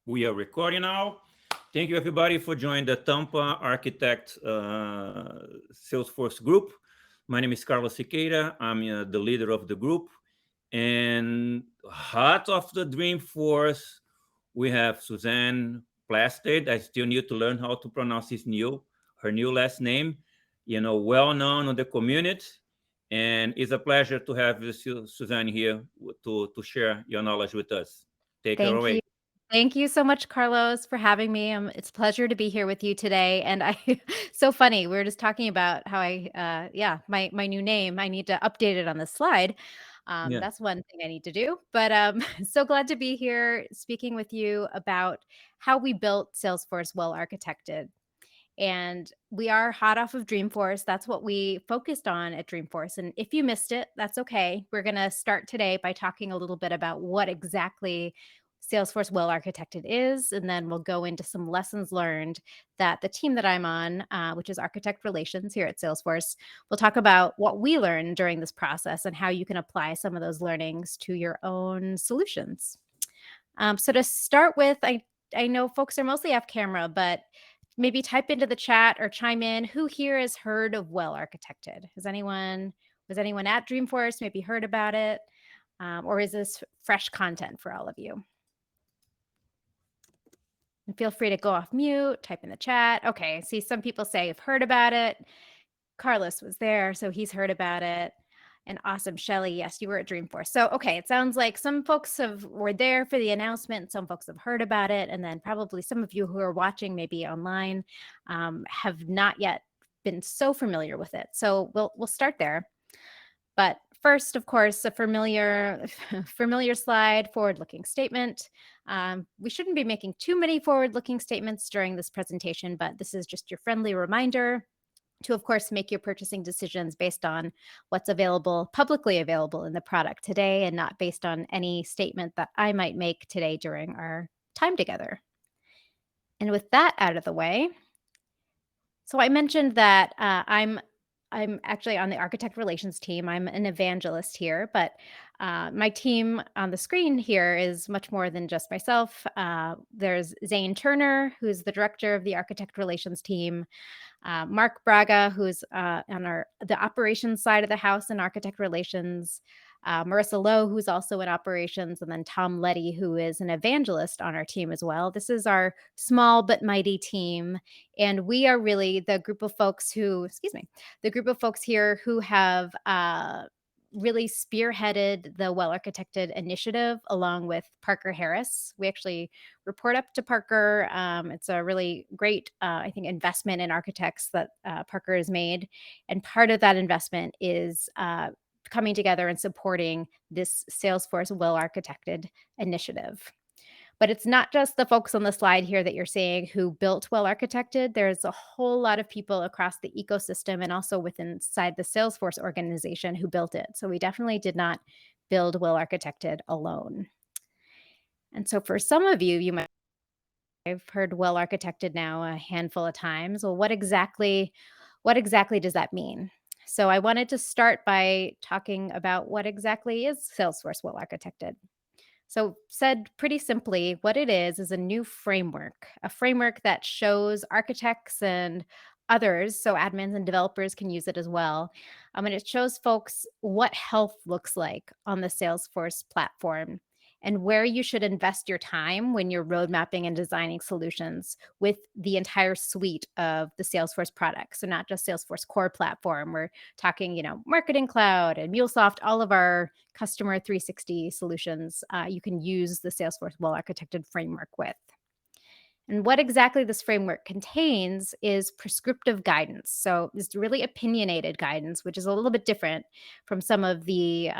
We are recording now. Thank you, everybody, for joining the Tampa Architect Salesforce group. My name is Carlos Siqueira. I'm the leader of the group. And heart of the Dreamforce, we have Suzanne Plasted. I still need to learn how to pronounce her new last name. Well known in the community. And it's a pleasure to have Suzanne here to share your knowledge with us. Take her Thank you. away. Thank you so much, Carlos, for having me. It's a pleasure to be here with you today. And I, so funny. We were just talking about how my new name. I need to update it on the slide. Yeah. That's one thing I need to do. But so glad to be here speaking with you about how we built Salesforce well architected. And we are hot off of Dreamforce. That's what we focused on at Dreamforce. And if you missed it, that's okay. We're going to start today by talking a little bit about what exactly Salesforce well architected is. And then we'll go into some lessons learned that the team that I'm on, which is Architect Relations here at Salesforce, will talk about what we learned during this process and how you can apply some of those learnings to your own solutions. So to start with, I know folks are mostly off camera, but maybe type into the chat or chime in. Who here has heard of Well Architected? Was anyone at Dreamforce? Maybe heard about it, or is this fresh content for all of you? And feel free to go off mute, type in the chat. Okay, see some people say have heard about it. Carlos was there, so he's heard about it. And awesome, Shelly. Yes, you were at Dreamforce. So, okay, it sounds like some folks were there for the announcement. Some folks have heard about it, and then probably some of you who are watching, maybe online, have not yet been so familiar with it. So we'll start there. But first, of course, a familiar familiar slide, forward-looking statement. We shouldn't be making too many forward-looking statements during this presentation, but this is just your friendly reminder to, of course, make your purchasing decisions based on what's publicly available in the product today, and not based on any statement that I might make today during our time together. And with that out of the way, so I mentioned that I'm actually on the architect relations team. I'm an evangelist here, but my team on the screen here is much more than just myself. There's Zane Turner, who's the director of the architect relations team. Mark Braga, who's on the operations side of the house in architect relations, Marissa Lowe, who's also in operations, and then Tom Letty, who is an evangelist on our team as well. This is our small but mighty team, and we are really the group of folks here who have really spearheaded the Well Architected initiative along with Parker Harris. We actually report up to Parker. It's a really great, I think, investment in architects that Parker has made. And part of that investment is coming together and supporting this Salesforce Well Architected initiative. But it's not just the folks on the slide here that you're seeing who built Well Architected. There's a whole lot of people across the ecosystem and also within inside the Salesforce organization who built it. So we definitely did not build Well Architected alone. And so for some of you, you might have heard Well Architected now a handful of times. Well, what exactly does that mean? So I wanted to start by talking about what exactly is Salesforce Well Architected. So, said pretty simply, what it is a new framework, a framework that shows architects and others, so admins and developers can use it as well. And it shows folks what health looks like on the Salesforce platform and where you should invest your time when you're road mapping and designing solutions with the entire suite of the Salesforce products. So, not just Salesforce core platform. We're talking, Marketing Cloud and MuleSoft, all of our customer 360 solutions you can use the Salesforce well architected framework with. And what exactly this framework contains is prescriptive guidance. So it's really opinionated guidance, which is a little bit different from some of the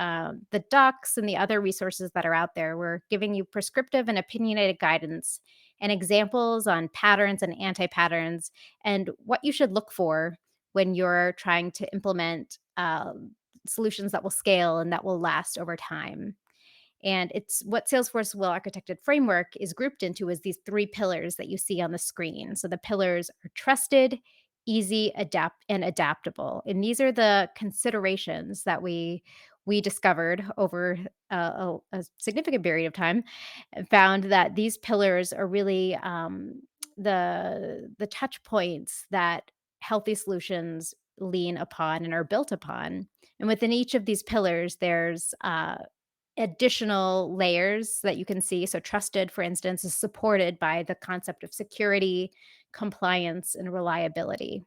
docs and the other resources that are out there. We're giving you prescriptive and opinionated guidance and examples on patterns and anti-patterns and what you should look for when you're trying to implement solutions that will scale and that will last over time. And it's what Salesforce well architected framework is grouped into is these three pillars that you see on the screen. So the pillars are trusted, easy, adapt, and adaptable. And these are the considerations that we we discovered over a significant period of time and found that these pillars are really the touch points that healthy solutions lean upon and are built upon. And within each of these pillars, there's additional layers that you can see. So, trusted, for instance, is supported by the concept of security, compliance, and reliability.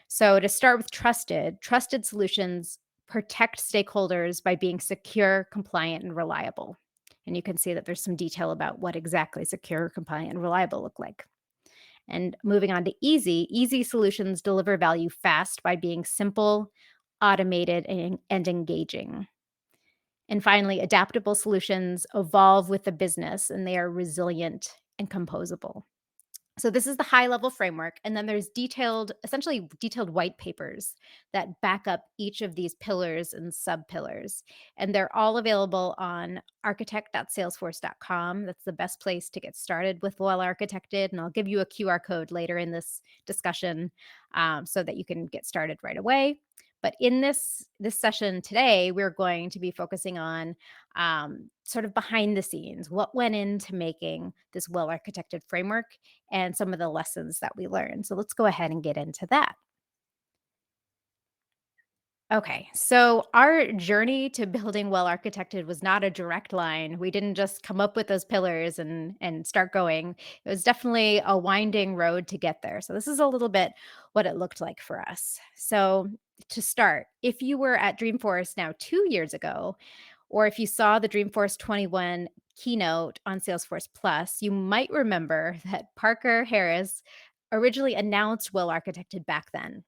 So, to start with trusted solutions protect stakeholders by being secure, compliant, and reliable. And you can see that there's some detail about what exactly secure, compliant, and reliable look like. And moving on to easy solutions deliver value fast by being simple, automated, and engaging. And finally, adaptable solutions evolve with the business and they are resilient and composable. So this is the high level framework. And then there's essentially detailed white papers that back up each of these pillars and sub pillars. And they're all available on architect.salesforce.com. That's the best place to get started with Well Architected. And I'll give you a QR code later in this discussion so that you can get started right away. But in this session today, we're going to be focusing on sort of behind the scenes, what went into making this well architected framework and some of the lessons that we learned. So let's go ahead and get into that. Okay, so our journey to building well architected was not a direct line. We didn't just come up with those pillars and start going. It was definitely a winding road to get there. So this is a little bit what it looked like for us. So to start, if you were at Dreamforce now 2 years ago, or if you saw the Dreamforce 21 keynote on Salesforce Plus, you might remember that Parker Harris originally announced well architected back then.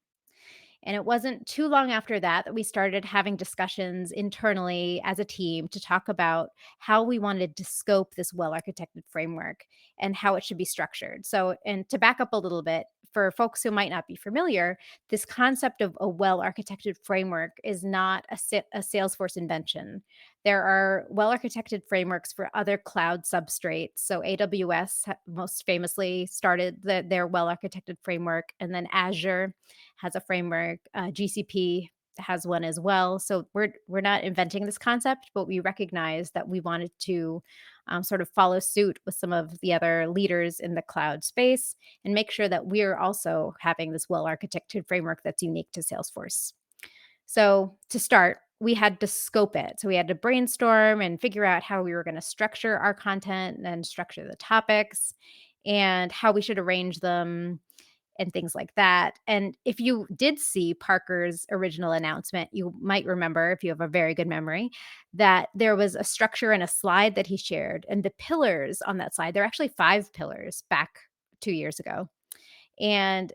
And it wasn't too long after that that we started having discussions internally as a team to talk about how we wanted to scope this well architected framework and how it should be structured. So, and to back up a little bit, for folks who might not be familiar, this concept of a well architected framework is not a Salesforce invention. There are well architected frameworks for other cloud substrates. So, AWS most famously started their well architected framework, and then Azure has a framework. GCP has one as well. So we're not inventing this concept, but we recognize that we wanted to sort of follow suit with some of the other leaders in the cloud space and make sure that we're also having this well architected framework that's unique to Salesforce. So to start, we had to scope it. So we had to brainstorm and figure out how we were going to structure our content and structure the topics and how we should arrange them and things like that. And if you did see Parker's original announcement, you might remember, if you have a very good memory, that there was a structure and a slide that he shared. And the pillars on that slide, there are actually 5 pillars back 2 years ago. And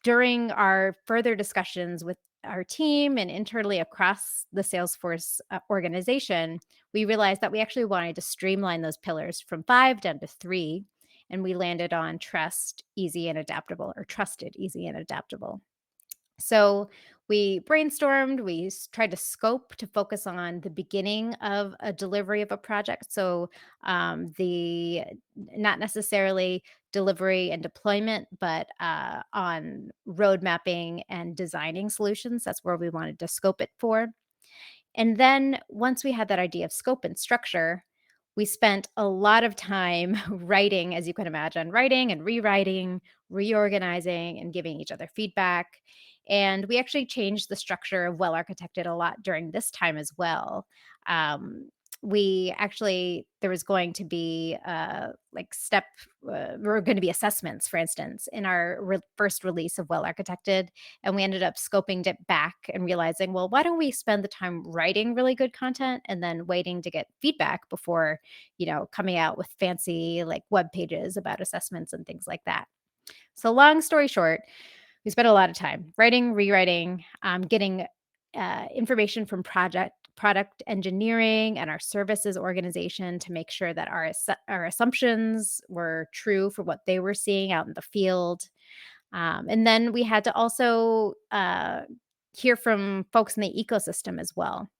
during our further discussions with our team and internally across the Salesforce organization, we realized that we actually wanted to streamline those pillars from 5 down to 3. And we landed on trust, easy, and adaptable, or trusted, easy, and adaptable. So we brainstormed, tried to scope to focus on the beginning of a delivery of a project. So the not necessarily delivery and deployment, but on road mapping and designing solutions. That's where we wanted to scope it for. And then once we had that idea of scope and structure, we spent a lot of time writing, as you can imagine, writing and rewriting, reorganizing, and giving each other feedback. And we actually changed the structure of Well Architected a lot during this time as well. Um, there was going to be there were going to be assessments, for instance, in our first release of Well Architected. And we ended up scoping it back and realizing, well, why don't we spend the time writing really good content and then waiting to get feedback before, coming out with fancy like web pages about assessments and things like that. So long story short, we spent a lot of time writing, rewriting, getting information from product engineering and our services organization to make sure that our assumptions were true for what they were seeing out in the field. And then we had to also hear from folks in the ecosystem as well.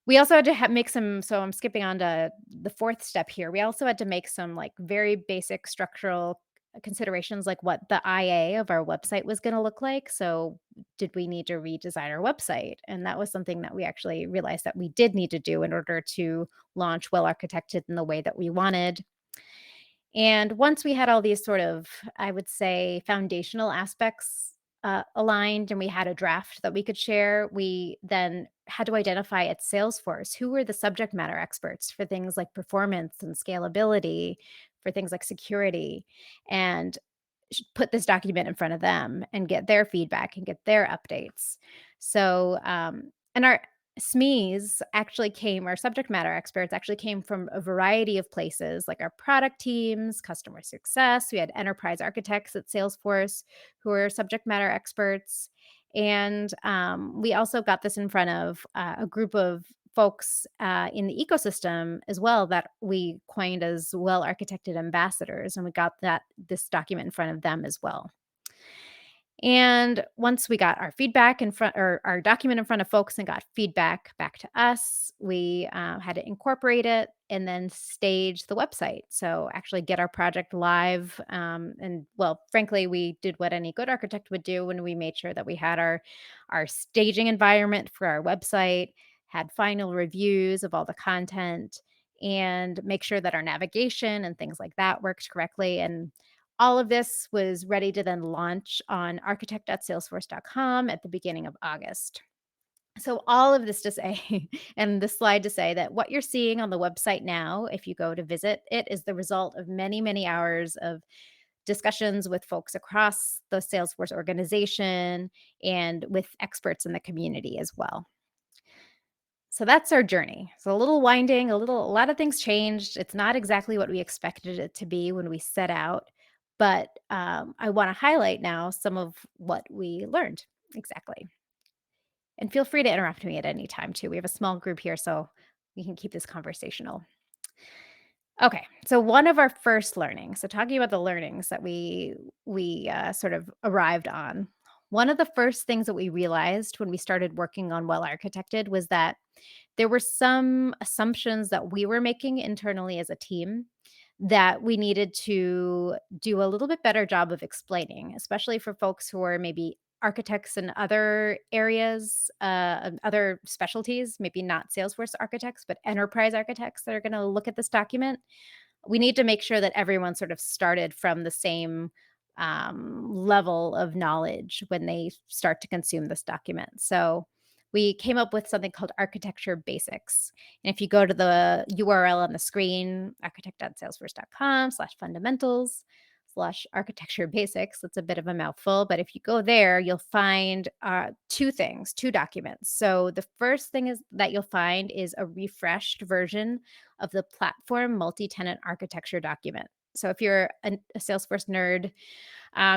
We also had to make some, so I'm skipping on to the fourth step here. We also had to make some like very basic structural considerations like what the IA of our website was going to look like. So, did we need to redesign our website? And that was something that we actually realized that we did need to do in order to launch Well Architected in the way that we wanted. And once we had all these sort of, I would say, foundational aspects aligned and we had a draft that we could share, we then had to identify at Salesforce who were the subject matter experts for things like performance and scalability, for things like security, and put this document in front of them and get their feedback and get their updates. So, and our SMEs actually came, our subject matter experts actually came from a variety of places, like our product teams, customer success. We had enterprise architects at Salesforce who are subject matter experts. And we also got this in front of a group of folks in the ecosystem as well that we coined as well architected ambassadors. And we got this document in front of them as well. And once we got our feedback in front, or our document in front of folks and got feedback back to us, we had to incorporate it and then stage the website. So actually get our project live. And well, frankly, we did what any good architect would do when we made sure that we had our staging environment for our website, had final reviews of all the content, and make sure that our navigation and things like that worked correctly. And all of this was ready to then launch on architect.salesforce.com at the beginning of August. So, all of this to say, and the slide to say that what you're seeing on the website now, if you go to visit it, is the result of many, many hours of discussions with folks across the Salesforce organization and with experts in the community as well. So that's our journey. So a little winding, a lot of things changed. It's not exactly what we expected it to be when we set out, but I want to highlight now some of what we learned exactly. And feel free to interrupt me at any time too. We have a small group here, so we can keep this conversational. Okay, so one of our first learnings. So talking about the learnings that we sort of arrived on. One of the first things that we realized when we started working on Well Architected was that there were some assumptions that we were making internally as a team that we needed to do a little bit better job of explaining, especially for folks who are maybe architects in other areas, other specialties, maybe not Salesforce architects, but enterprise architects that are going to look at this document. We need to make sure that everyone sort of started from the same level of knowledge when they start to consume this document. So we came up with something called architecture basics. And if you go to the URL on the screen, architect.salesforce.com/fundamentals slash architecture basics, that's a bit of a mouthful, but if you go there, you'll find two documents. So the first thing is that you'll find is a refreshed version of the platform multi-tenant architecture document. So if you're a Salesforce nerd,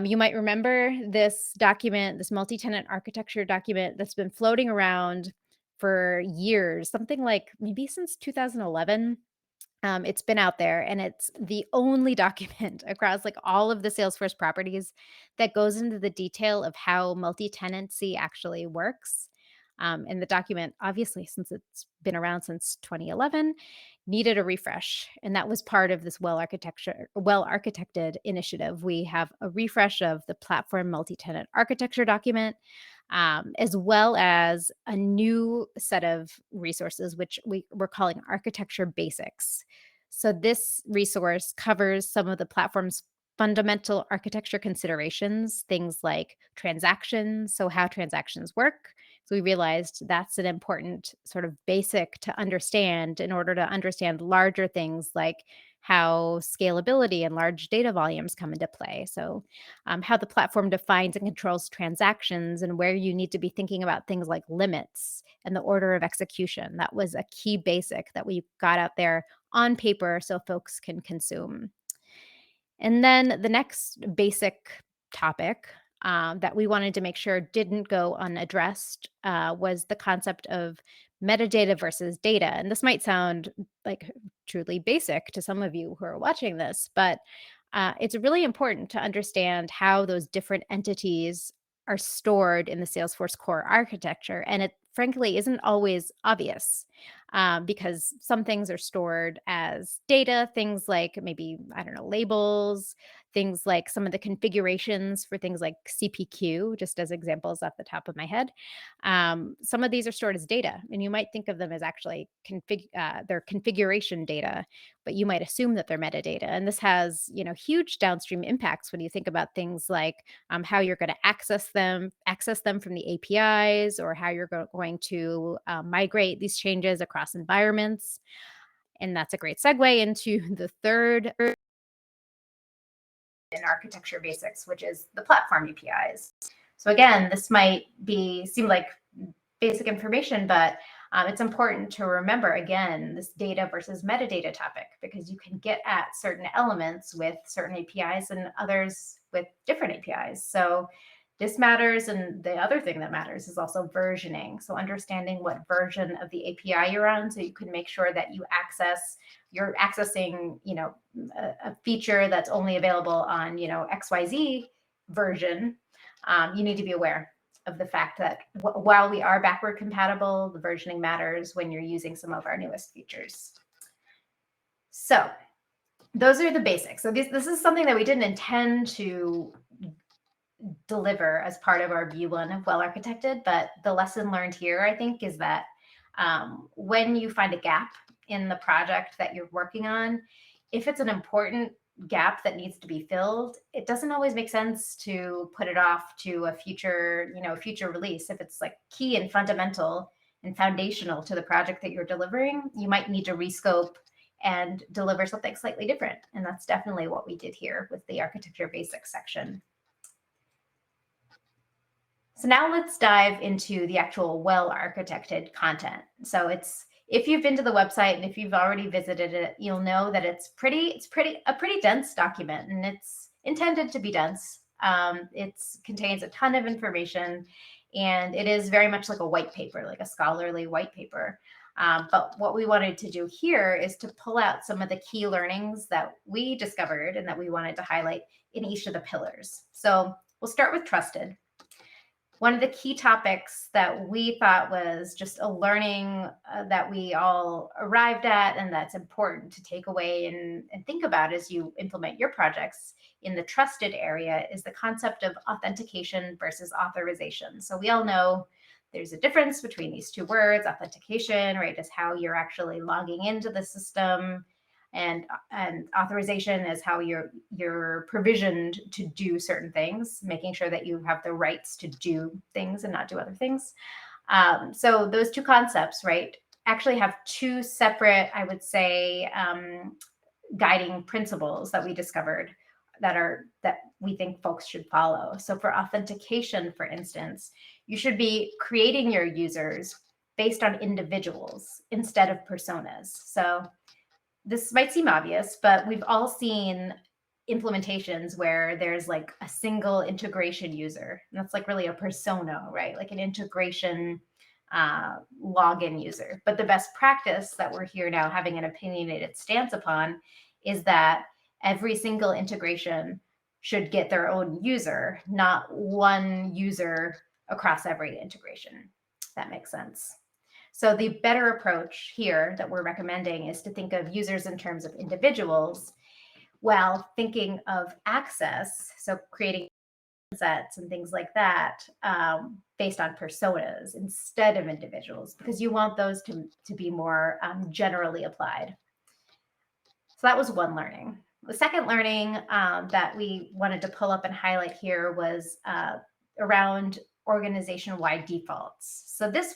you might remember this document, this multi-tenant architecture document that's been floating around for years, something like maybe since 2011. It's been out there and it's the only document across like all of the Salesforce properties that goes into the detail of how multi-tenancy actually works. And the document, obviously, since it's been around since 2011, needed a refresh. And that was part of this well architected initiative. We have a refresh of the platform multi-tenant architecture document, as well as a new set of resources, which we're calling architecture basics. So this resource covers some of the platform's fundamental architecture considerations, things like transactions, so how transactions work. So we realized that's an important sort of basic to understand in order to understand larger things like how scalability and large data volumes come into play. So, how the platform defines and controls transactions and where you need to be thinking about things like limits and the order of execution. That was a key basic that we got out there on paper so folks can consume. And then the next basic topic that we wanted to make sure didn't go unaddressed was the concept of metadata versus data. And this might sound like truly basic to some of you who are watching this, but it's really important to understand how those different entities are stored in the Salesforce core architecture. And it frankly isn't always obvious. because some things are stored as data, things like maybe, I don't know, labels, things like some of the configurations for things like CPQ, just as examples off the top of my head. Some of these are stored as data, and you might think of them as actually their configuration data, but you might assume that they're metadata. And this has, huge downstream impacts when you think about things like how you're going to access them from the APIs, or how you're going to migrate these changes across environments. And that's a great segue into the third in architecture basics, which is the platform APIs. So again, this might seem like basic information, but it's important to remember, again, this data versus metadata topic, because you can get at certain elements with certain APIs and others with different APIs. So this matters. And the other thing that matters is also versioning. So understanding what version of the API you're on, so you can make sure that you're accessing, a feature that's only available on, XYZ version. You need to be aware of the fact that while we are backward compatible, the versioning matters when you're using some of our newest features. So those are the basics. So this is something that we didn't intend to deliver as part of our V1 of well-architected, but the lesson learned here, I think, is that when you find a gap in the project that you're working on, if it's an important gap that needs to be filled, it doesn't always make sense to put it off to a future release. If it's like key and fundamental and foundational to the project that you're delivering, you might need to rescope and deliver something slightly different. And that's definitely what we did here with the architecture basics section. So now let's dive into the actual well-architected content. So if you've been to the website and if you've already visited it, you'll know that it's a pretty dense document, and it's intended to be dense. It contains a ton of information, and it is very much like a white paper, like a scholarly white paper. But what we wanted to do here is to pull out some of the key learnings that we discovered and that we wanted to highlight in each of the pillars. So we'll start with trusted. One of the key topics that we thought was just a learning that we all arrived at, and that's important to take away and think about as you implement your projects in the trusted area, is the concept of authentication versus authorization. So we all know there's a difference between these two words. Authentication, right, is how you're actually logging into the system, and authorization is how you're provisioned to do certain things, making sure that you have the rights to do things and not do other things. So those two concepts, right, actually have two separate, I would say, guiding principles that we discovered that we think folks should follow. So for authentication, for instance, you should be creating your users based on individuals instead of personas. So this might seem obvious, but we've all seen implementations where there's like a single integration user, and that's like really a persona, right? Like an integration login user. But the best practice that we're here now having an opinionated stance upon is that every single integration should get their own user, not one user across every integration. If that makes sense. So the better approach here that we're recommending is to think of users in terms of individuals, while thinking of access, so creating sets and things like that, based on personas instead of individuals, because you want those to be more generally applied. So that was one learning. The second learning that we wanted to pull up and highlight here was around organization-wide defaults. So this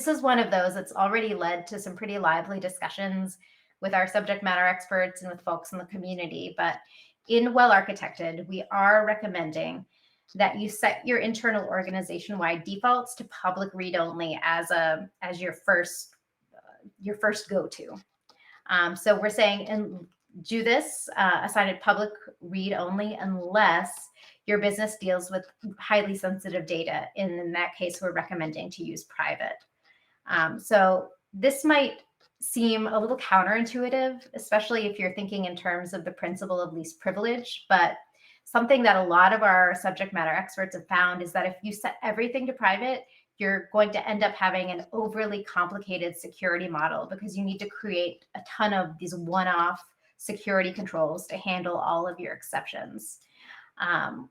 is one of those that's already led to some pretty lively discussions with our subject matter experts and with folks in the community. But in well-architected, we are recommending that you set your internal organization-wide defaults to public read-only as your first go-to. So we're saying, and do this, assign it public read-only unless your business deals with highly sensitive data. And in that case, we're recommending to use private. So this might seem a little counterintuitive, especially if you're thinking in terms of the principle of least privilege. But something that a lot of our subject matter experts have found is that if you set everything to private, you're going to end up having an overly complicated security model because you need to create a ton of these one-off security controls to handle all of your exceptions.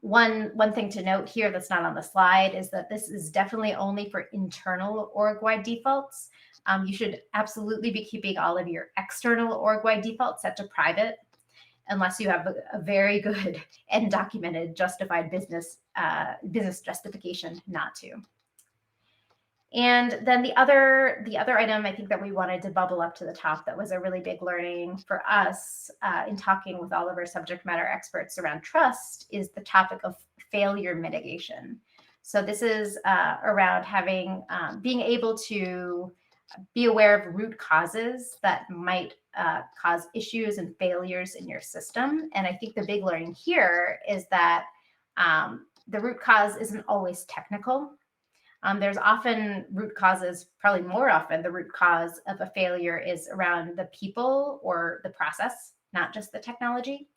One thing to note here that's not on the slide is that this is definitely only for internal org-wide defaults. You should absolutely be keeping all of your external org-wide defaults set to private, unless you have a very good and documented justified business justification not to. And then the other item I think that we wanted to bubble up to the top that was a really big learning for us in talking with all of our subject matter experts around trust is the topic of failure mitigation. So this is around having being able to be aware of root causes that might cause issues and failures in your system. And I think the big learning here is that the root cause isn't always technical. There's often root causes, probably more often, the root cause of a failure is around the people or the process, not just the technology.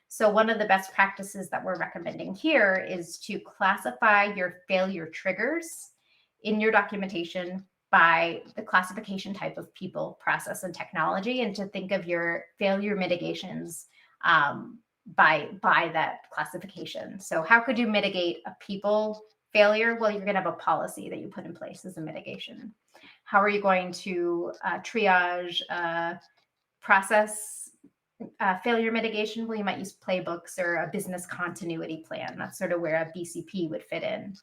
So one of the best practices that we're recommending here is to classify your failure triggers in your documentation by the classification type of people, process, and technology, and to think of your failure mitigations by that classification. So how could you mitigate a people failure? Well, you're going to have a policy that you put in place as a mitigation. How are you going to triage process failure mitigation? Well, you might use playbooks or a business continuity plan. That's sort of where a BCP would fit in.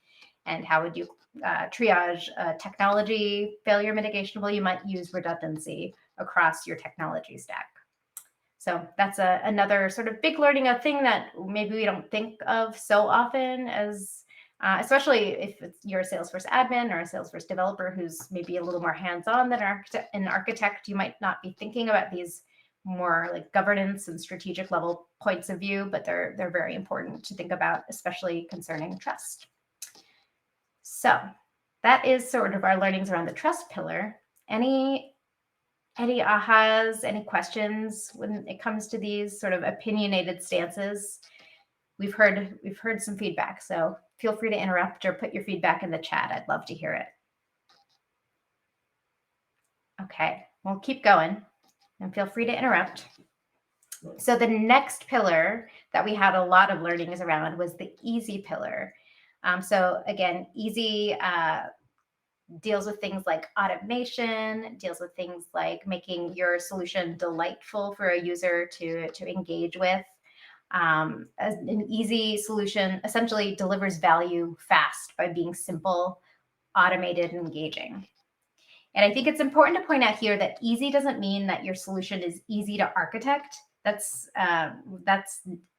And how would you triage technology failure mitigation? Well, you might use redundancy across your technology stack. So that's another sort of big learning, a thing that maybe we don't think of so often as, especially if you're a Salesforce admin or a Salesforce developer who's maybe a little more hands-on than an architect. You might not be thinking about these more like governance and strategic level points of view, but they're very important to think about, especially concerning trust. So that is sort of our learnings around the trust pillar. Any ahas, any questions when it comes to these sort of opinionated stances? We've heard some feedback, so feel free to interrupt or put your feedback in the chat. I'd love to hear it. Okay, we'll keep going and feel free to interrupt. So the next pillar that we had a lot of learnings around was the easy pillar. So again, easy deals with things like automation, deals with things like making your solution delightful for a user to engage with. An easy solution essentially delivers value fast by being simple, automated, and engaging. And I think it's important to point out here that easy doesn't mean that your solution is easy to architect. That's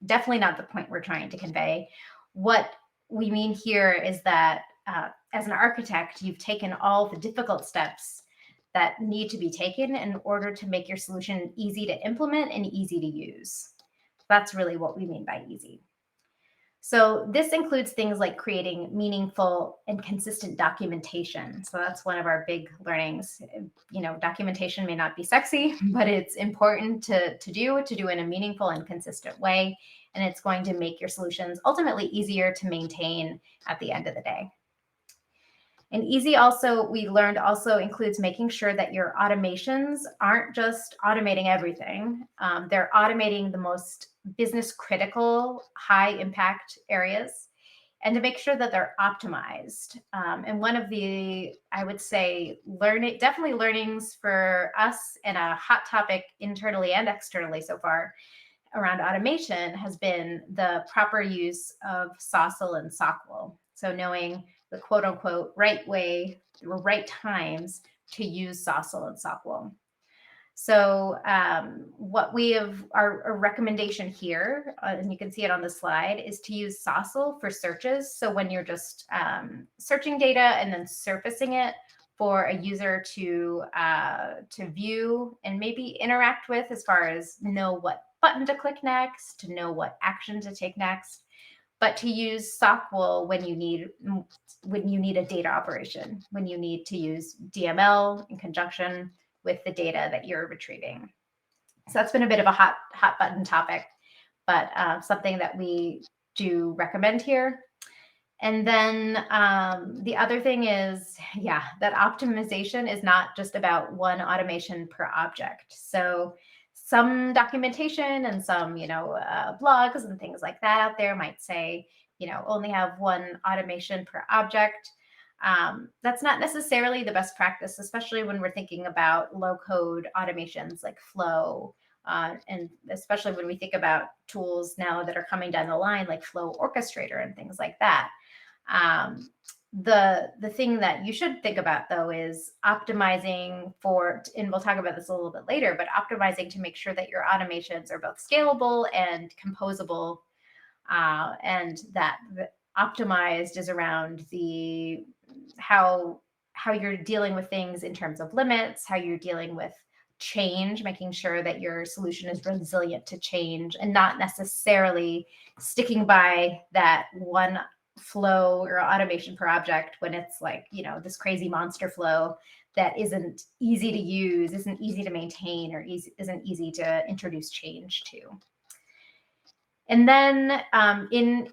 definitely not the point we're trying to convey. What we mean here is that as an architect, you've taken all the difficult steps that need to be taken in order to make your solution easy to implement and easy to use. That's really what we mean by easy. So this includes things like creating meaningful and consistent documentation. So that's one of our big learnings. Documentation may not be sexy, but it's important to do in a meaningful and consistent way. And it's going to make your solutions ultimately easier to maintain at the end of the day. And easy also, we learned, also includes making sure that your automations aren't just automating everything. They're automating the most business critical, high impact areas, and to make sure that they're optimized. And one of the, I would say, definitely learnings for us and a hot topic internally and externally so far around automation has been the proper use of SOSL and SOQL. So knowing the quote unquote right way or right times to use SOSL and SOQL. So what we have, our recommendation here, and you can see it on the slide, is to use SOSL for searches. So when you're just searching data and then surfacing it for a user to view and maybe interact with, as far as know what button to click next, to know what action to take next, but to use SOQL when you need a data operation, when you need to use DML in conjunction with the data that you're retrieving. So that's been a bit of a hot button topic, but something that we do recommend here. And then the other thing is, yeah, that optimization is not just about one automation per object. So some documentation and some, blogs and things like that out there might say, only have one automation per object. That's not necessarily the best practice, especially when we're thinking about low code automations like Flow. And especially when we think about tools now that are coming down the line, like Flow Orchestrator and things like that. The thing that you should think about though is optimizing for, and we'll talk about this a little bit later, but optimizing to make sure that your automations are both scalable and composable, and that optimized is around the how you're dealing with things in terms of limits, how you're dealing with change, making sure that your solution is resilient to change and not necessarily sticking by that one flow or automation per object when it's like, this crazy monster flow that isn't easy to use, isn't easy to maintain, or isn't easy to introduce change to. And then in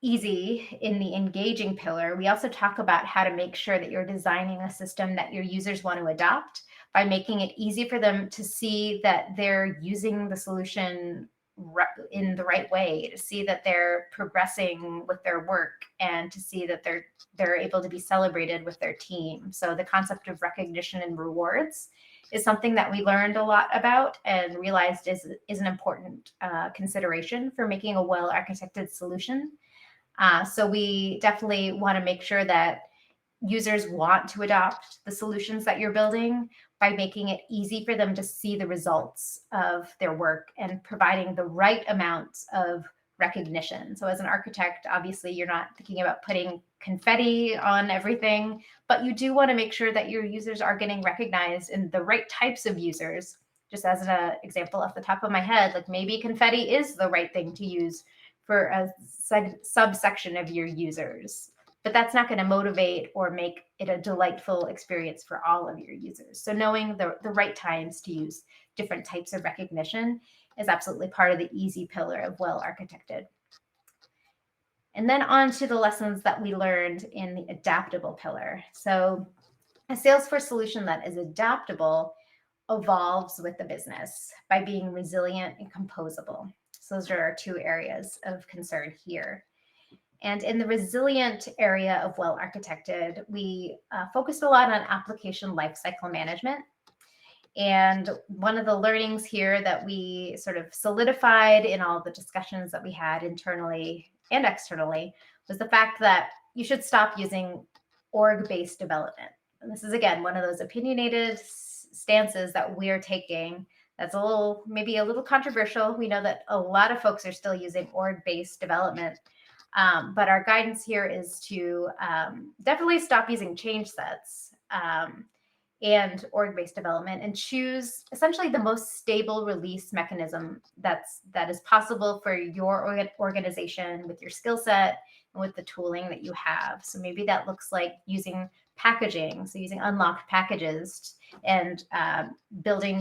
the engaging pillar, we also talk about how to make sure that you're designing a system that your users want to adopt by making it easy for them to see that they're using the solution in the right way, to see that they're progressing with their work, and to see that they're able to be celebrated with their team. So the concept of recognition and rewards is something that we learned a lot about and realized is an important consideration for making a well-architected solution. So we definitely want to make sure that users want to adopt the solutions that you're building by making it easy for them to see the results of their work and providing the right amounts of recognition. So as an architect, obviously you're not thinking about putting confetti on everything, but you do want to make sure that your users are getting recognized in the right types of users. Just as an example off the top of my head, like maybe confetti is the right thing to use for a subsection of your users, but that's not going to motivate or make it a delightful experience for all of your users. So knowing the right times to use different types of recognition is absolutely part of the easy pillar of well-architected. And then on to the lessons that we learned in the adaptable pillar. So a Salesforce solution that is adaptable evolves with the business by being resilient and composable. So those are our two areas of concern here. And in the resilient area of well-architected, we focused a lot on application lifecycle management. And one of the learnings here that we sort of solidified in all the discussions that we had internally and externally was the fact that you should stop using org-based development. And this is, again, one of those opinionated stances that we're taking that's maybe a little controversial. We know that a lot of folks are still using org-based development. But our guidance here is to definitely stop using change sets and org-based development and choose essentially the most stable release mechanism that is possible for your organization with your skill set and with the tooling that you have. So maybe that looks like using packaging, so using unlocked packages and building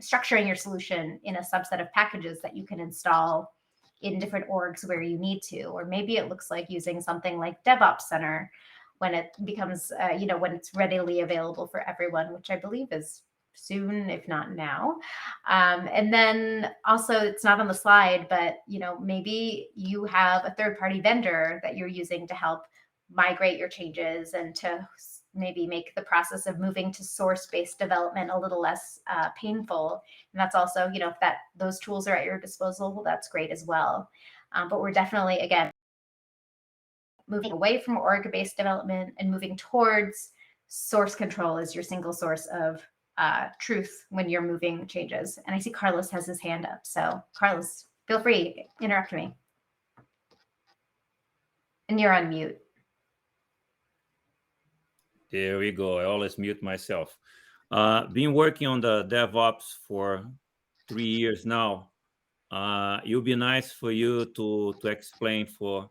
structuring your solution in a subset of packages that you can install in different orgs where you need to. Or maybe it looks like using something like DevOps Center when it becomes, when it's readily available for everyone, which I believe is soon, if not now. And then also, it's not on the slide, but maybe you have a third-party vendor that you're using to help migrate your changes and to maybe make the process of moving to source-based development a little less painful. And that's also, if those tools are at your disposal, well, that's great as well. But we're definitely, again, moving away from org-based development and moving towards source control as your single source of truth when you're moving changes. And I see Carlos has his hand up. So Carlos, feel free, interrupt me. And you're on mute. There we go. I always mute myself. Been working on the DevOps for 3 years now. It'll be nice for you to explain for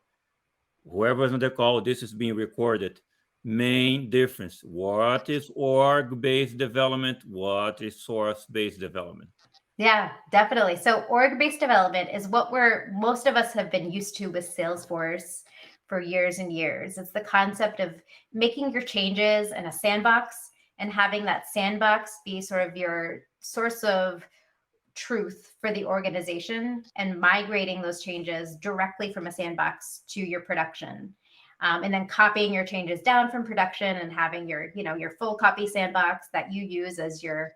whoever's on the call. This is being recorded. Main difference: what is org-based development? What is source-based development? Yeah, definitely. So org-based development is what most of us have been used to with Salesforce for years and years. It's the concept of making your changes in a sandbox and having that sandbox be sort of your source of truth for the organization and migrating those changes directly from a sandbox to your production. And then copying your changes down from production and having your full copy sandbox that you use as your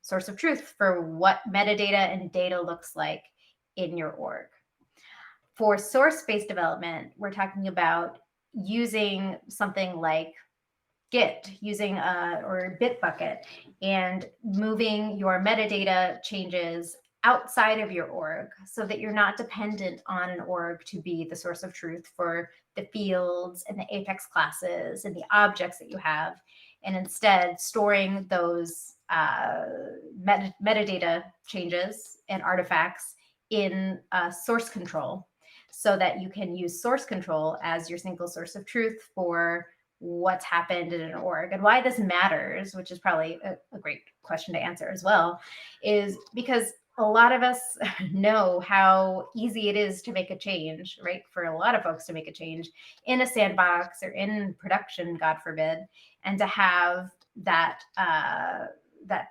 source of truth for what metadata and data looks like in your org. For source-based development, we're talking about using something like Git, using or Bitbucket, and moving your metadata changes outside of your org so that you're not dependent on an org to be the source of truth for the fields and the Apex classes and the objects that you have, and instead storing those metadata changes and artifacts in source control so that you can use source control as your single source of truth for what's happened in an org. And why this matters, which is probably a great question to answer as well, is because a lot of us know how easy it is to make a change, right? For a lot of folks to make a change in a sandbox or in production, God forbid, and to have that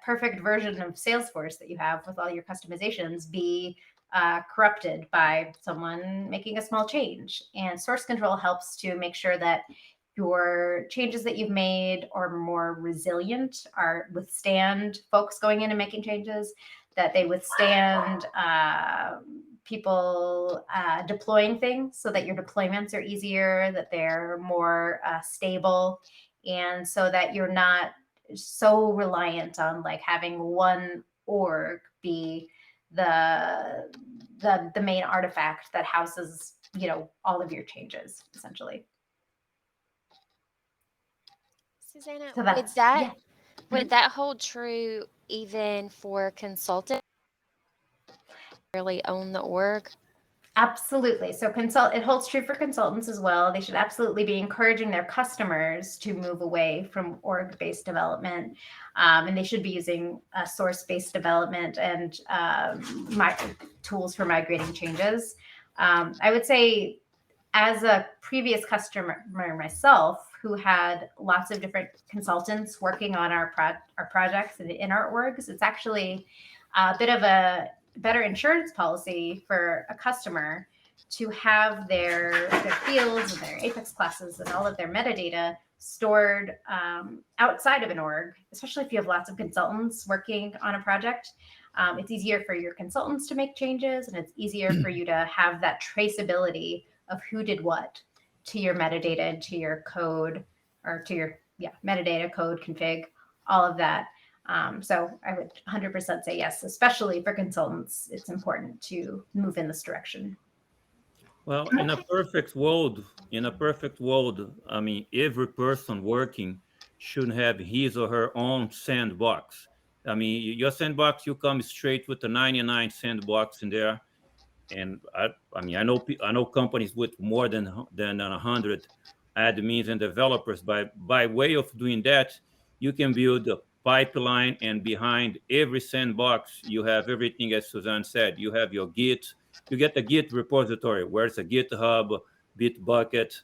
perfect version of Salesforce that you have with all your customizations be corrupted by someone making a small change. And source control helps to make sure that your changes that you've made are more resilient, are withstand folks going in and making changes, that they withstand people deploying things so that your deployments are easier, that they're more stable, and so that you're not so reliant on like having one org be the main artifact that houses all of your changes essentially. Susanna, So would that's that yeah. would that hold true even for consultants who really own the org? Absolutely. So it holds true for consultants as well. They should absolutely be encouraging their customers to move away from org-based development, and they should be using source-based development and tools for migrating changes. I would say, as a previous customer myself, who had lots of different consultants working on our projects and in our orgs, it's actually a bit of a better insurance policy for a customer to have their fields and their Apex classes and all of their metadata stored outside of an org, especially if you have lots of consultants working on a project. It's easier for your consultants to make changes, and it's easier for you to have that traceability of who did what to your metadata, to your code, or to your metadata, code, config, all of that. So I would 100% say yes, especially for consultants. It's important to move in this direction. Well, in a perfect world, I mean, every person working should have his or her own sandbox. I mean, your sandbox, you come straight with the 99 sandbox in there, and I mean, I know companies with more than 100 admins and developers. By way of doing that, you can build a pipeline, and behind every sandbox, you have everything as Suzanne said. You have your Git, you get a Git repository, where it's a GitHub, Bitbucket,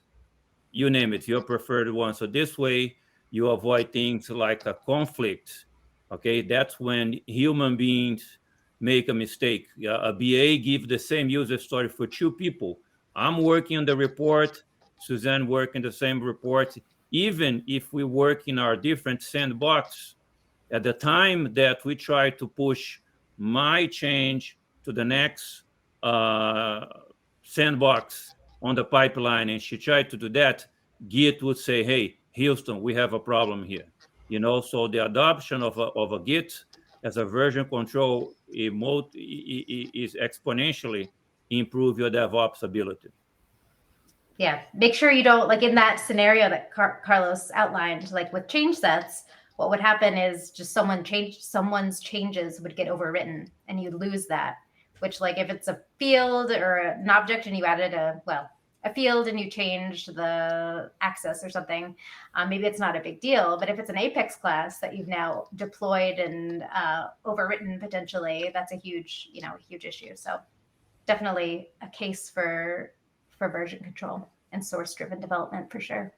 you name it, your preferred one. So this way, you avoid things like a conflict. Okay, that's when human beings make a mistake. Yeah, a BA give the same user story for two people. I'm working on the report, Suzanne working the same report. Even if we work in our different sandbox, at the time that we try to push my change to the next uh, sandbox on the pipeline, and she tried to do that, Git would say, "Hey, Houston, we have a problem here." So the adoption of a Git as a version control is exponentially improve your DevOps ability. Yeah, make sure you don't, like in that scenario that Carlos outlined, like with change sets, what would happen is just someone's changes would get overwritten and you'd lose that. Which, like, if it's a field or an object and you added a a field and you change the access or something, maybe it's not a big deal. But if it's an Apex class that you've now deployed and overwritten potentially, that's a huge issue. So definitely a case for version control and source-driven development for sure.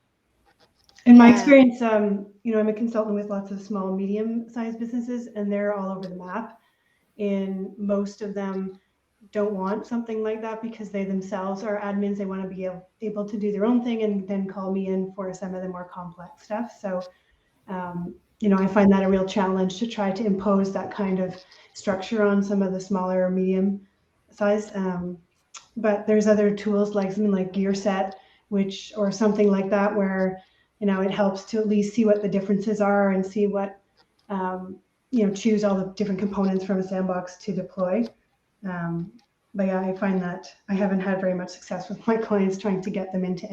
In my experience, I'm a consultant with lots of small, medium-sized businesses, and they're all over the map. And most of them don't want something like that because they themselves are admins. They want to be able to do their own thing and then call me in for some of the more complex stuff. So, I find that a real challenge to try to impose that kind of structure on some of the smaller or medium size. But there's other tools like something like GearSet, or something like that, where it helps to at least see what the differences are and see what choose all the different components from a sandbox to deploy. But yeah, I find that I haven't had very much success with my clients trying to get them into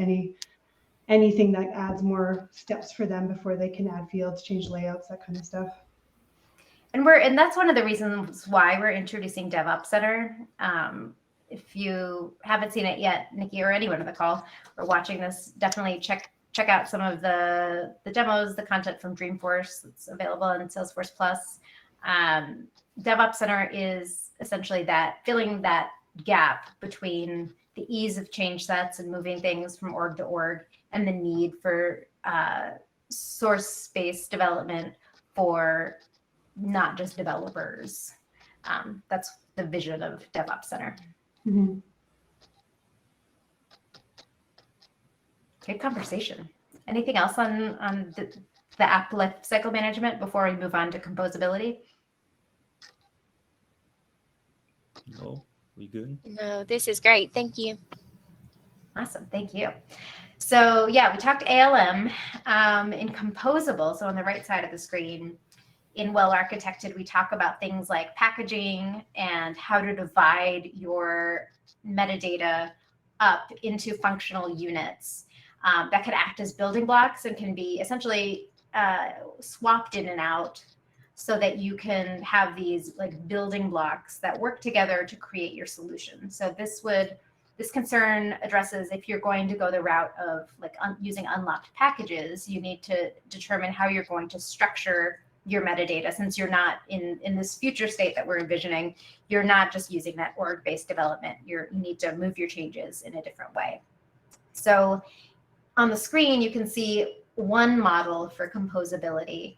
anything that adds more steps for them before they can add fields, change layouts, that kind of stuff. And that's one of the reasons why we're introducing DevOps Center. If you haven't seen it yet, Nikki, or anyone on the call or watching this, definitely check out some of the demos, the content from Dreamforce that's available in Salesforce Plus. DevOps Center is essentially that, filling that gap between the ease of change sets and moving things from org to org and the need for source-based development for not just developers. That's the vision of DevOps Center. Mm-hmm. Good conversation. Anything else on the app life cycle management before we move on to composability? No, we good? No, this is great. Thank you. Awesome. Thank you. So yeah, we talked ALM in composable. So on the right side of the screen, in Well Architected, we talk about things like packaging and how to divide your metadata up into functional units that could act as building blocks and can be essentially swapped in and out so that you can have these like building blocks that work together to create your solution. So this concern addresses if you're going to go the route of using unlocked packages, you need to determine how you're going to structure your metadata, since you're not in this future state that we're envisioning, you're not just using that org-based development. You need to move your changes in a different way. So on the screen, you can see one model for composability.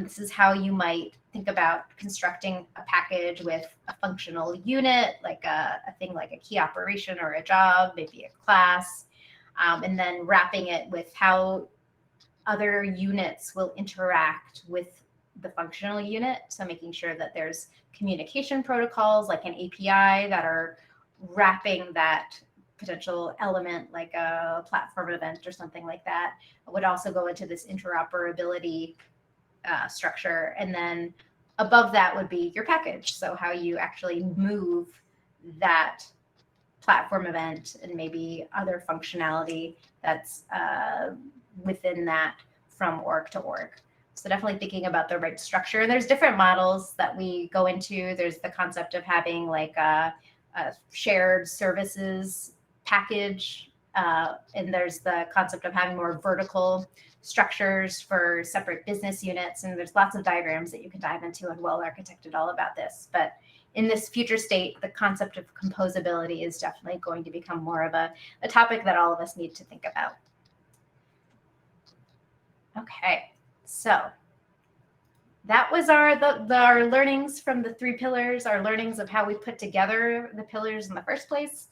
This is how you might think about constructing a package with a functional unit, like a thing like a key operation or a job, maybe a class, and then wrapping it with how other units will interact with the functional unit. So making sure that there's communication protocols like an API that are wrapping that potential element, like a platform event or something like that. It would also go into this interoperability structure. And then above that would be your package. So how you actually move that platform event and maybe other functionality that's within that from org to org. So definitely thinking about the right structure. And there's different models that we go into. There's the concept of having like a shared services package. And there's the concept of having more vertical structures for separate business units. And there's lots of diagrams that you can dive into and Well Architected all about this. But in this future state, the concept of composability is definitely going to become more of a topic that all of us need to think about. Okay, so that was our learnings from the 3 pillars, our learnings of how we put together the pillars in the first place.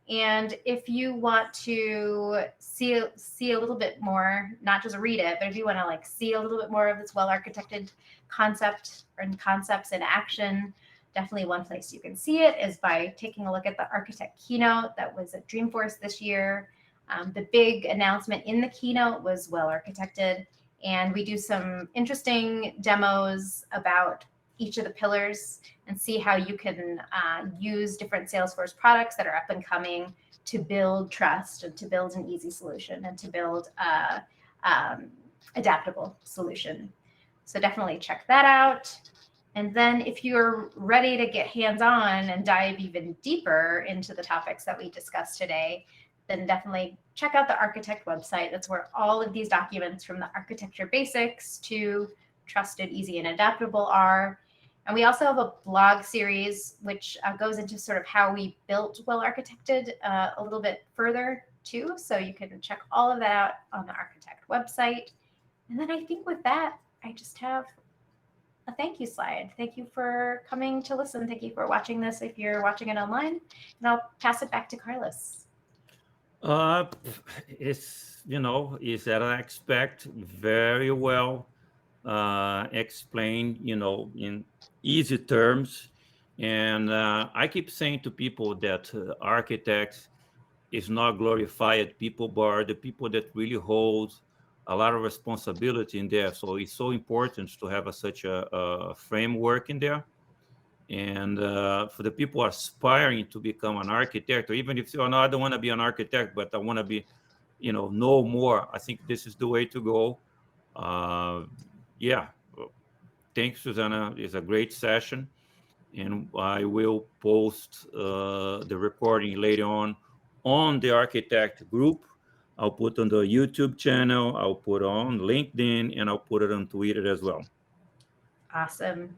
And if you want to see a little bit more, not just read it, but if you want to like see a little bit more of this well-architected concept and concepts in action, definitely one place you can see it is by taking a look at the architect keynote that was at Dreamforce this year. The big announcement in the keynote was well architected, and we do some interesting demos about each of the pillars and see how you can use different Salesforce products that are up and coming to build trust and to build an easy solution and to build adaptable solution. So definitely check that out. And then if you're ready to get hands-on and dive even deeper into the topics that we discussed today, then definitely check out the Architect website. That's where all of these documents from the architecture basics to trusted, easy, and adaptable are. And we also have a blog series, which goes into sort of how we built Well Architected a little bit further too. So you can check all of that out on the Architect website. And then I think with that, I just have a thank you slide. Thank you for coming to listen. Thank you for watching this if you're watching it online. And I'll pass it back to Carlos. It's, is that I expect very well explained, in easy terms. And I keep saying to people that architects is not glorified people, but are the people that really hold a lot of responsibility in there. So it's so important to have such a framework in there. And for the people aspiring to become an architect, or even if you know, I don't want to be an architect, but I want to be, know more. I think this is the way to go. Yeah. Thanks, Susanna. It's a great session. And I will post the recording later on the architect group. I'll put on the YouTube channel, I'll put on LinkedIn, and I'll put it on Twitter as well. Awesome.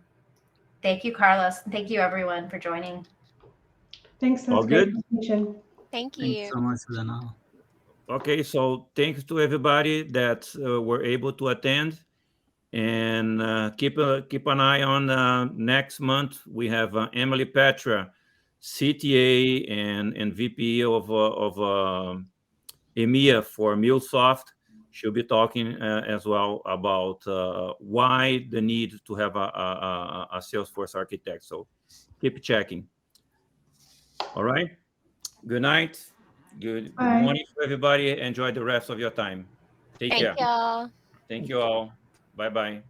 Thank you, Carlos. Thank you, everyone, for joining. Thanks. That's All great good? presentation. Thank Thanks you. so much, Susanna. Okay, so thanks to everybody that were able to attend. And keep an eye on next month. We have Emily Petra, CTA and VP of EMEA for MuleSoft. She'll be talking as well about why the need to have a Salesforce architect. So keep checking. All right. Good night. Good morning to everybody. Enjoy the rest of your time. Take care. Thank y'all. Thank you all. Bye-bye.